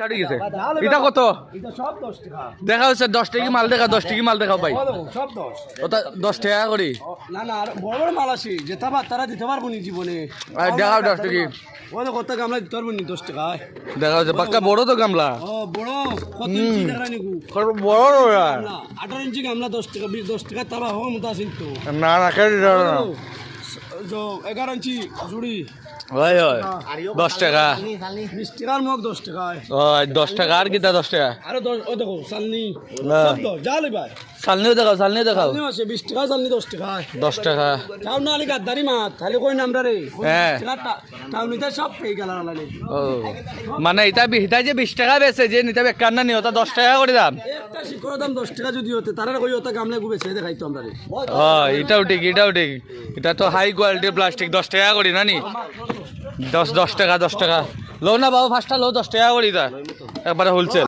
ছাড়ি গেছে এটা কত দেখা হচ্ছে 10 টাকা মাল দেখা 10 টাকা মাল দেখাও ভাই সব 10 ওটা 10 টাকা করি না না আর বড় বড় মাল আছে যেটা তারা দিতে পারবো নি জীবনে আর দেখাও 10 টাকা ওই কত গামলা দিতে পারবো নি 10 টাকা দেখা হচ্ছে পাক্কা বড় তো গামলা ও বড় কত ইঞ্চি দেখা নিগু বড় না 18 ইঞ্চি গামলা 10 টাকা 10 টাকা তারা হওয়ার মতো আছে তো না না খেয়ে না 11 ইঞ্চি জুড়ি ওই ওই 10 টাকা 20 টাকার মগ 10 টাকায় ওই 10 টাকা আর কিটা 10 টাকা আরে ও দেখো সালনি না। সব 10 জালে ভাই সালনিও দেখাও সালনিও দেখাও সালনি আছে 20 টাকা সালনি 10 টাকায় 10 টাকা তাও না আলি গাদ্দারি মাত তাহলে কই নামরা রে হ্যাঁ। তাও নিতে সব পেয়ে গেল আলালে ও মানে এটা যে 20 টাকা বেচে যে নিতে বেকার না নি ওটা 10 টাকা করে দাম একটা শিকড়ের দাম 10 টাকা যদি হতে তারা কই ওটা গামলা গুবে ছেড়ে দেখাইতো আমরা রে ও এটাও ঠিক এটা তো হাই কোয়ালিটির প্লাস্টিক 10 টাকা করি না নি 10 টাকা লো না বাবু ফার্স্টটা লো 10 টাকা করি তা একবারে হোলসেল